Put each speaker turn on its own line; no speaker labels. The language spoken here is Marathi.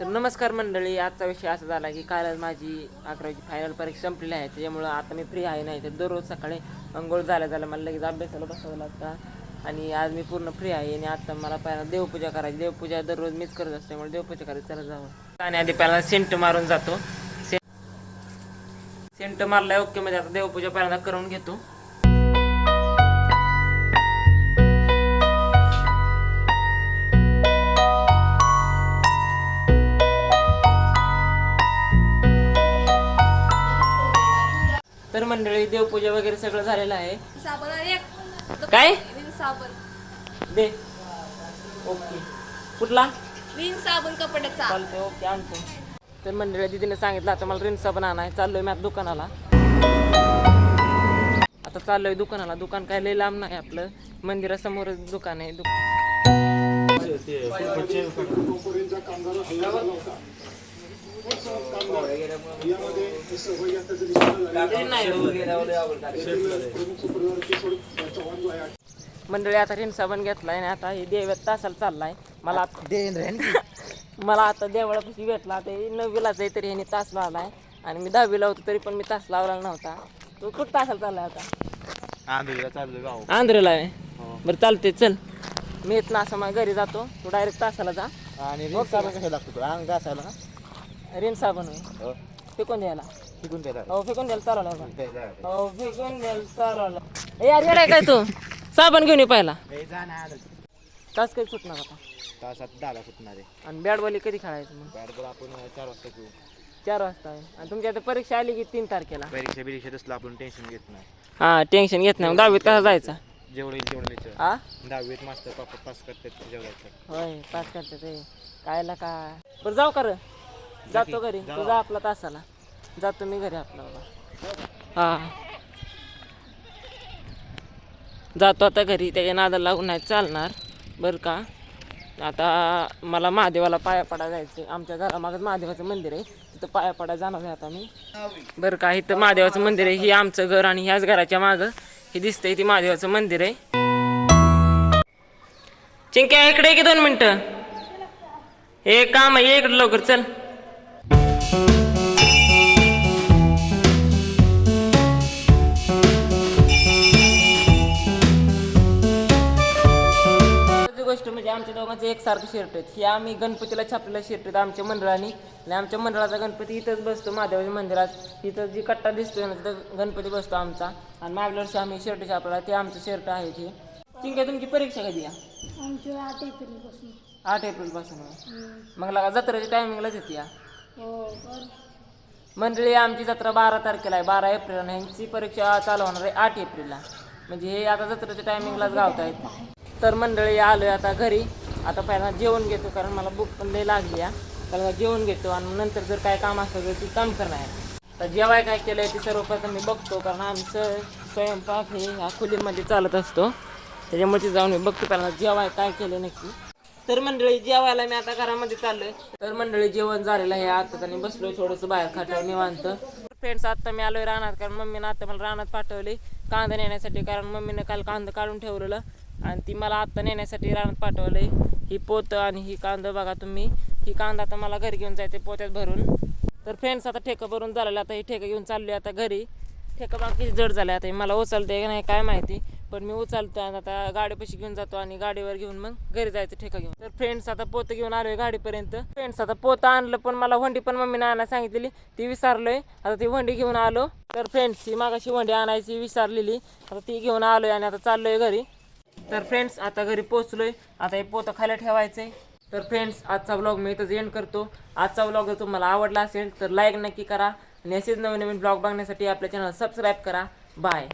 तर नमस्कार मंडळी, आजचा विषय असा झाला की काल माझी 11वी फायनल परीक्षा संपलेली आहे. त्याच्यामुळं आता मी फ्री आहे. नाही तर दररोज सकाळी अंघोळ झालं मला लगेच अभ्यासाला बसावं लागतं. आणि आज मी पूर्ण फ्री आहे आणि आता मला पहिला देवपूजा करायची. देवपूजा दररोज मीच करत असते, त्यामुळे देवपूजा करायची चला जावं. आणि आधी पहिला सेंट मारून जातो. सेंट मारलाय ओके, म्हणजे आता देवपूजा पहिल्यांदा करून घेतो. तर मंडळी देवपूजा वगैरे सगळं झालेलं आहे. काय
साबण
दे ओके, कुठला
रिन साबण कपड्याचा
चालतंय ओके आणतो. तर मंडळी दीदीने सांगितलं आता मला रिन साबण आणाय. चाललोय मी आता दुकानाला. आता चाललोय दुकानाला. दुकान काय लय लांब नाही, आपलं मंदिरासमोरच दुकान आहे. मंडळी आता रिन साबण घेतलाय आणि आता हे देव्यात तासाला चाललाय. मला मला आता देवळापाशी भेटला. ते 9वीलाच आहे तरी ह्याने तास लावलाय आणि मी 10वीला होतो तरी पण मी तास लावला नव्हता. तू कुठं तासाला चाललाय आता? आंध्रला आहे. बरं चालते चल, मी येत ना असं माझ्या घरी जातो. तू डायरेक्ट तासाला जा.
आणि रिन साबण कशाला लागतो तुला? अंग घासायला ना?
रिन साबण फेकून द्यायला.
फेकून द्यायला.
हो फेकून द्यायला चालवला. हो फेकून द्यायला चालवला. यार येणार काय तू? साबण घेऊन ये पहिला. तास कधी सुटणार आता?
तासात 10ला सुटणार आहे.
आणि बॅट बॉल कधी खेळायचं मग?
बॅट बॉल आपण 4 वाजता घेऊ.
4 वाजता आहे. आणि तुमची आता परीक्षा आली की 3 तारखेला.
परीक्षा असलं आपण टेन्शन घेत नाही.
हा टेन्शन घेत नाही. 10वीत कसा जायचा?
जेवढे तेवढे
हा
10वीत मास्तर पापा पास करतात जेवढायचं.
होय पास करते ते कायला काय. बरं जाऊ कर, जातो घरी. तू जा आपला तासाला. जातो मी घरी आपला बाबा. हा जातो आता घरी. त्याच्या नादाला लागून नाही चालणार बरं का. आता मला महादेवाला पाया पडा जायचं. आमच्या घरामागच महादेवाचं मंदिर आहे, तिथं पाया पडा जाणार आहे आता मी बरं का. इथं महादेवाचं मंदिर आहे. ही आमचं घर आणि ह्याच घराच्या मागं हे दिसतंय ती महादेवाचं मंदिर आहे. चिंक्या इकडे की 2 मिनिटं. हे काम आहे, इकडे लवकर चल. गोष्ट म्हणजे आमच्या दोघांचं एकसारखं शर्ट आहेत. हे आम्ही गणपतीला छापलेलं शर्ट आहेत आमच्या मंडळाने. आणि आमच्या मंडळाचा गणपती इथंच बसतो महादेवाच्या मंदिरात. तिथं जी कट्टा दिसतोय ना तिथं गणपती बसतो आमचा. आणि मागल्या वर्षी आम्ही शर्ट छापला, ते आमचं शर्ट आहे. ते ठीक आहे. तुमची परीक्षा कधी आहे? 8 एप्रिलपासून. मग लगा जत्रेच्या टायमिंगलाच येते या मंडळी. आमची जत्रा 12 तारखेला आहे, 12 एप्रिल. आणि ह्यांची परीक्षा चालू होणार आहे 8 एप्रिलला. म्हणजे हे आता जत्रेच्या टायमिंगलाच गावत आहेत. तर मंडळी आलोय आता घरी. आता पहिला जेवण घेतो, कारण मला भूक पण लई लागली आहे. त्याला जेवण घेतो आणि नंतर जर काय काम असतं तर ती काम करणार आहे. तर जेवाय काय केलं आहे ते सर्वप्रथम मी बघतो, कारण आमचं स्वयंपाक हे ह्या खोलीमध्ये चालत असतो. त्याच्यामुळे जाऊन मी बघतो पहिला जेवाय काय केलं नक्की. तर मंडळी जेवायला मी आता घरामध्ये चाललोय. तर मंडळी जेवण झालेलं आहे आता आणि बसलोय थोडंसं बाहेर खाटावर निवांत. फ्रेंड्स आता मी आलोय रानात, कारण मम्मीनं आता मला रानात पाठवले कांदा नेण्यासाठी. कारण मम्मीनं काल कांदा काढून ठेवलेलं आणि ती मला आत्ता नेण्यासाठी रानात पाठवलंय. ही पोतं आणि ही कांदा बघा तुम्ही. ही कांदा आता मला घरी घेऊन जायचे पोत्यात भरून. तर फ्रेंड्स आता ठेका भरून झालेलं. आता ही ठेका घेऊन चालली आता घरी. ठेका बाकी किती जड झालं आता मला उचलते का नाही काय माहिती, पण मी उचलतो आणि आता गाडीपाशी घेऊन जातो आणि गाडीवर घेऊन मग घरी जायचं ठेका घेऊन. तर फ्रेंड्स आता पोतं घेऊन आलोय गाडीपर्यंत. फ्रेंड्स आता पोतं आणलं, पण मला वंडी पण मम्मीने आणायला सांगितलेली, ती विसरलोय. आता ती वंडी घेऊन आलो. तर फ्रेंड्स ही मागाशी वंडी आणायची विसरलेली, आता ती घेऊन आलोय आणि आता चाललोय घरी. तर फ्रेंड्स आता घरी पोचलोय. आता हे पोतं खायला ठेवायचंय. तर फ्रेंड्स आजचा व्लॉग मी इथंच एंड करतो. आजचा व्लॉग जर तुम्हाला आवडला असेल तर लाईक नक्की करा आणि असेच नवीन नवीन ब्लॉग बघण्यासाठी आपल्या चॅनल सबस्क्राईब करा. बाय.